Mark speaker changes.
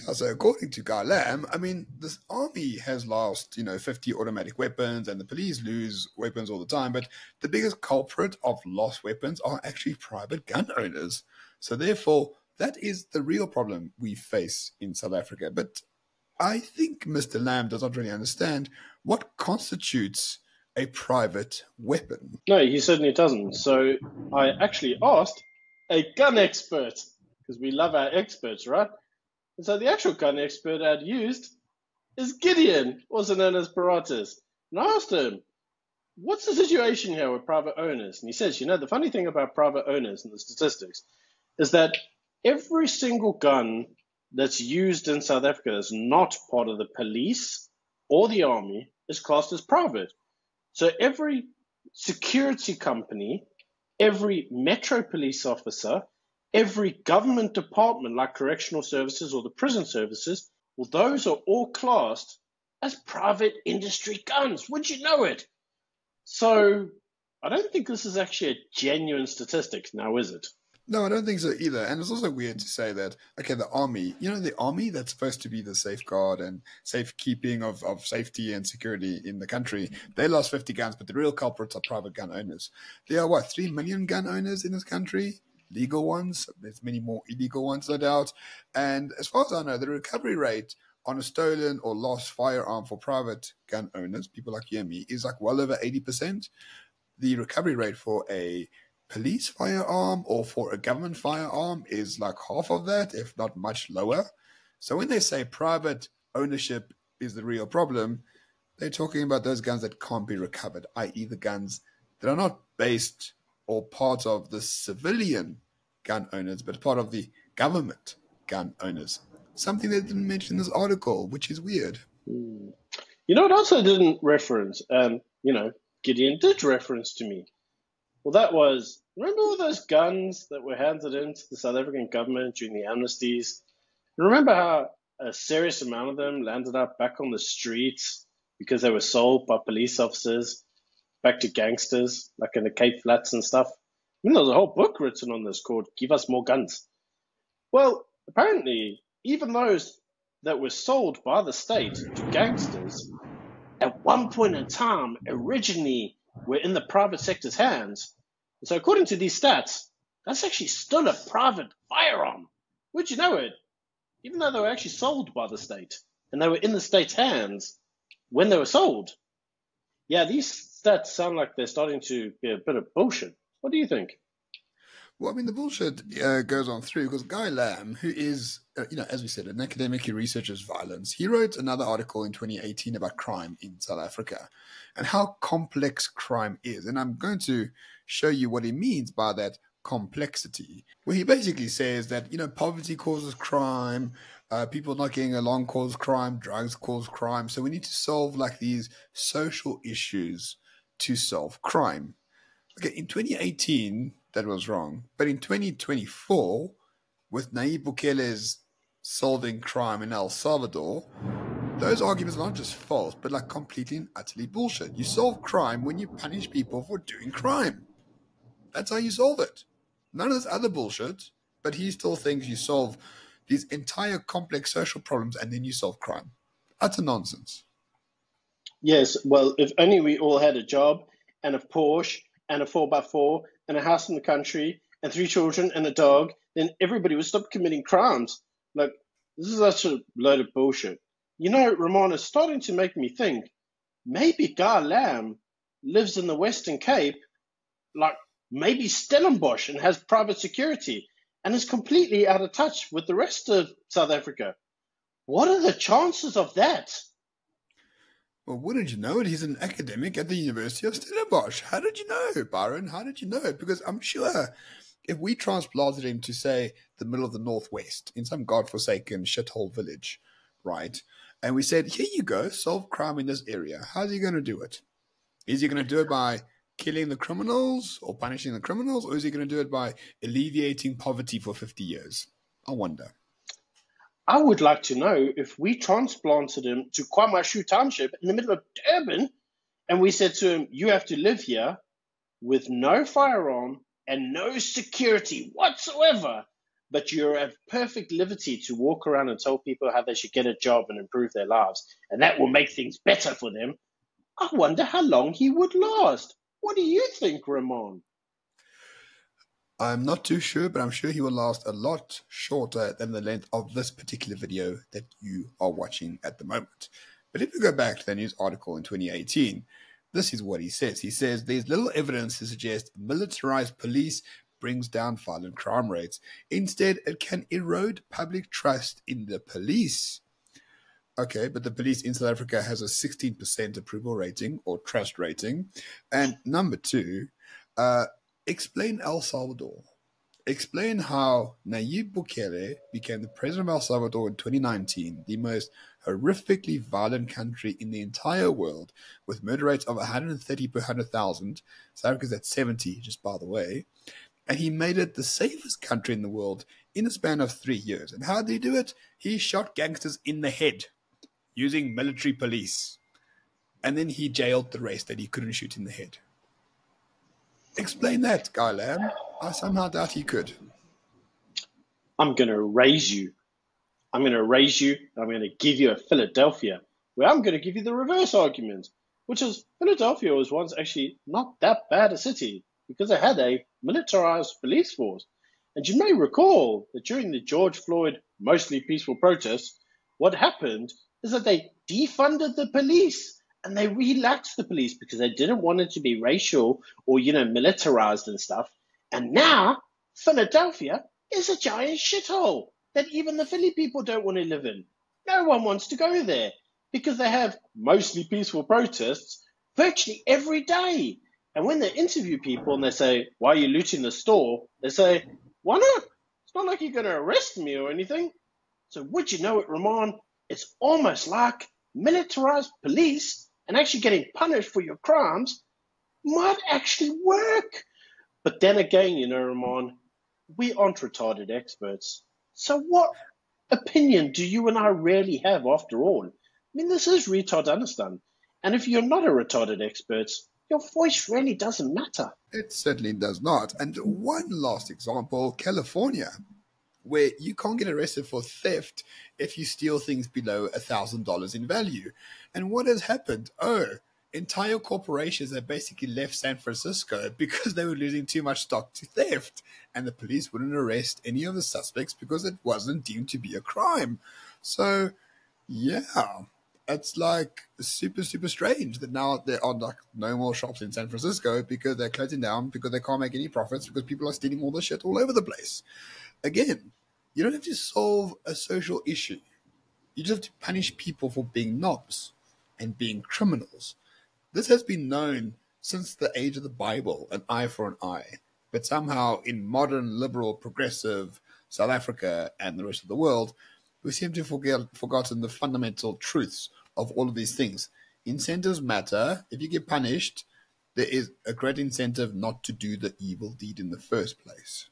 Speaker 1: Yeah, so according to Guy Lamb, I mean, this army has lost, 50 automatic weapons and the police lose weapons all the time, but the biggest culprit of lost weapons are actually private gun owners. So therefore, that is the real problem we face in South Africa. But I think Mr. Lamb does not really understand what constitutes a private weapon.
Speaker 2: No, he certainly doesn't. So I actually asked a gun expert, because we love our experts, right? And so the actual gun expert I'd used is Gideon, also known as Paratus. And I asked him, what's the situation here with private owners? And he says, the funny thing about private owners and the statistics is that every single gun that's used in South Africa is not part of the police or the army is classed as private. So every security company, every metro police officer, every government department like correctional services or the prison services, well, those are all classed as private industry guns. Would you know it? So I don't think this is actually a genuine statistic now, is it?
Speaker 1: No, I don't think so either. And it's also weird to say that, okay, the army, the army that's supposed to be the safeguard and safekeeping of safety and security in the country, they lost 50 guns, but the real culprits are private gun owners. There are, 3 million gun owners in this country? Legal ones. There's many more illegal ones, no doubt. And as far as I know, the recovery rate on a stolen or lost firearm for private gun owners, people like you and me, is like well over 80%. The recovery rate for a police firearm or for a government firearm is like half of that, if not much lower. So when they say private ownership is the real problem, they're talking about those guns that can't be recovered, i.e. the guns that are not based or part of the civilian gun owners, but part of the government gun owners. Something they didn't mention in this article, which is weird.
Speaker 2: It also didn't reference, Gideon did reference to me. Well, that was, remember all those guns that were handed in to the South African government during the amnesties? And remember how a serious amount of them landed up back on the streets because they were sold by police officers back to gangsters, like in the Cape Flats and stuff? There was a whole book written on this called Give Us More Guns. Well, apparently, even those that were sold by the state to gangsters, at one point in time, originally were in the private sector's hands. And so according to these stats, that's actually still a private firearm. Would you know it? Even though they were actually sold by the state, and they were in the state's hands when they were sold. Yeah, these stats sound like they're starting to be a bit of bullshit. What do you think?
Speaker 1: Well, I mean, the bullshit goes on through because Guy Lamb, who is, as we said, an academic who researches violence, he wrote another article in 2018 about crime in South Africa and how complex crime is. And I'm going to show you what he means by that complexity, where he basically says that, poverty causes crime, people not getting along cause crime, drugs cause crime. So we need to solve like these social issues to solve crime. Okay, in 2018, that was wrong. But in 2024, with Nayib Bukele's solving crime in El Salvador, those arguments are not just false, but like completely and utterly bullshit. You solve crime when you punish people for doing crime. That's how you solve it. None of this other bullshit, but he still thinks you solve these entire complex social problems and then you solve crime. Utter nonsense.
Speaker 2: Yes, well, if only we all had a job and a Porsche and a 4x4 and a house in the country and 3 children and a dog, then everybody would stop committing crimes. Like, this is such a load of bullshit. Ramon, is starting to make me think maybe Guy Lamb lives in the Western Cape, like maybe Stellenbosch, and has private security and is completely out of touch with the rest of South Africa. What are the chances of that?
Speaker 1: Well, wouldn't you know it? He's an academic at the University of Stellenbosch. How did you know, Byron? How did you know it? Because I'm sure if we transplanted him to, say, the middle of the Northwest, in some godforsaken shithole village, right? And we said, here you go, solve crime in this area. How's he going to do it? Is he going to do it by killing the criminals or punishing the criminals? Or is he going to do it by alleviating poverty for 50 years? I wonder.
Speaker 2: I would like to know if we transplanted him to KwaMashu Township in the middle of Durban and we said to him, you have to live here with no firearm and no security whatsoever, but you're at perfect liberty to walk around and tell people how they should get a job and improve their lives, and that will make things better for them. I wonder how long he would last. What do you think, Ramon?
Speaker 1: I'm not too sure, but I'm sure he will last a lot shorter than the length of this particular video that you are watching at the moment. But if we go back to the news article in 2018, this is what he says. He says there's little evidence to suggest militarized police brings down violent crime rates. Instead, it can erode public trust in the police. Okay, but the police in South Africa has a 16% approval rating or trust rating. And number two, explain El Salvador. Explain how Nayib Bukele became the president of El Salvador in 2019, the most horrifically violent country in the entire world, with murder rates of 130 per 100,000. South Africa's at 70, just by the way. And he made it the safest country in the world in a span of 3 years. And how did he do it? He shot gangsters in the head using military police. And then he jailed the rest that he couldn't shoot in the head. Explain that, Guy Lamb. I somehow doubt he could.
Speaker 2: I'm going to raise you. I'm going to give you a Philadelphia, where I'm going to give you the reverse argument, which is Philadelphia was once actually not that bad a city because it had a militarized police force. And you may recall that during the George Floyd mostly peaceful protests, what happened is that they defunded the police. And they relaxed the police because they didn't want it to be racial or, militarized and stuff. And now Philadelphia is a giant shithole that even the Philly people don't want to live in. No one wants to go there because they have mostly peaceful protests virtually every day. And when they interview people and they say, why are you looting the store? They say, why not? It's not like you're going to arrest me or anything. So would you know it, Ramon? It's almost like militarized police and actually getting punished for your crimes might actually work. But then again, Ramon, we aren't retarded experts. So what opinion do you and I really have after all? I mean, this is Retardanistan. And if you're not a retarded expert, your voice really doesn't matter.
Speaker 1: It certainly does not. And one last example, California, where you can't get arrested for theft if you steal things below $1,000 in value. And what has happened? Entire corporations have basically left San Francisco because they were losing too much stock to theft. And the police wouldn't arrest any of the suspects because it wasn't deemed to be a crime. So, yeah, it's like super, super strange that now there are like no more shops in San Francisco because they're closing down because they can't make any profits because people are stealing all the shit all over the place. Again, you don't have to solve a social issue. You just have to punish people for being knobs and being criminals. This has been known since the age of the Bible, an eye for an eye. But somehow in modern, liberal, progressive South Africa and the rest of the world, we seem to have forgotten the fundamental truths of all of these things. Incentives matter. If you get punished, there is a great incentive not to do the evil deed in the first place.